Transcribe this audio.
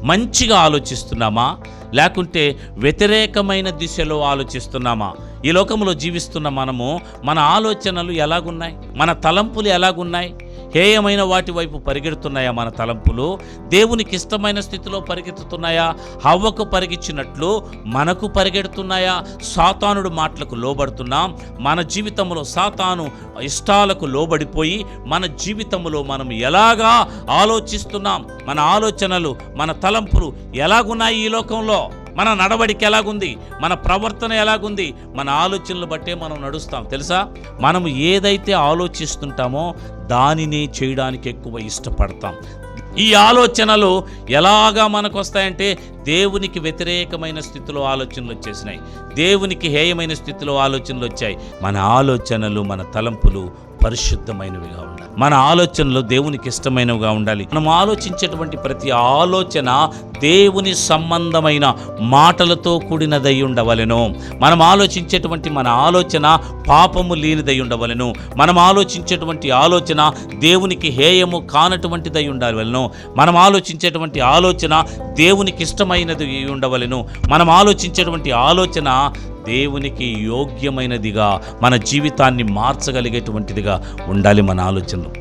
మంచిగా ఆలోచిస్తున్నామా, లేకుంటే వ్యతిరేకమైన దిశలో ఆలోచిస్తున్నామా? ఈ లోకంలో జీవిస్తున్న మనము మన ఆలోచనలు ఎలాగున్నాయి, మన తలంపులు ఎలాగున్నాయి? హేయమైన వాటి వైపు పరిగెడుతున్నాయా మన తలంపులు? దేవునికి ఇష్టమైన స్థితిలో పరిగెత్తుతున్నాయా? హవ్వకు పరిగెచ్చినట్లు మనకు పరిగెడుతున్నాయా? సాతానుడు మాటలకు లోబడుతున్నాం. మన జీవితంలో సాతాను ఇష్టాలకు లోబడిపోయి మన జీవితంలో మనం ఎలాగా ఆలోచిస్తున్నాం, మన ఆలోచనలు, మన తలంపులు ఎలాగున్నాయి? ఈ లోకంలో మన నడవడిక ఎలాగుంది, మన ప్రవర్తన ఎలాగుంది? మన ఆలోచనలు బట్టే మనం నడుస్తాం. తెలుసా, మనం ఏదైతే ఆలోచిస్తుంటామో దానిని చేయడానికి ఎక్కువ ఇష్టపడతాం. ఈ ఆలోచనలు ఎలాగా మనకు వస్తాయంటే దేవునికి వ్యతిరేకమైన స్థితిలో ఆలోచనలు వచ్చేసినాయి, దేవునికి హేయమైన స్థితిలో ఆలోచనలు వచ్చాయి. మన ఆలోచనలు, మన తలంపులు పరిశుద్ధమైనవిగా ఉండాలి. మన ఆలోచనలు దేవునికి ఇష్టమైనవిగా ఉండాలి. మనం ఆలోచించేటువంటి ప్రతి ఆలోచన దేవుని సంబంధమైన మాటలతో కూడినదై ఉండవలెను. మనం ఆలోచించేటువంటి మన ఆలోచన పాపము లేనిదై ఉండవలెను. మనం ఆలోచించేటువంటి ఆలోచన దేవునికి హేయము కానటువంటిదై ఉండవలెను. మనం ఆలోచించేటువంటి ఆలోచన దేవునికి ఇష్టమైనది ఉండవలెను. మనం ఆలోచించేటువంటి ఆలోచన దేవునికి యోగ్యమైనదిగా, మన జీవితాన్ని మార్చగలిగేటువంటిదిగా ఉండాలి మన ఆలోచనలు.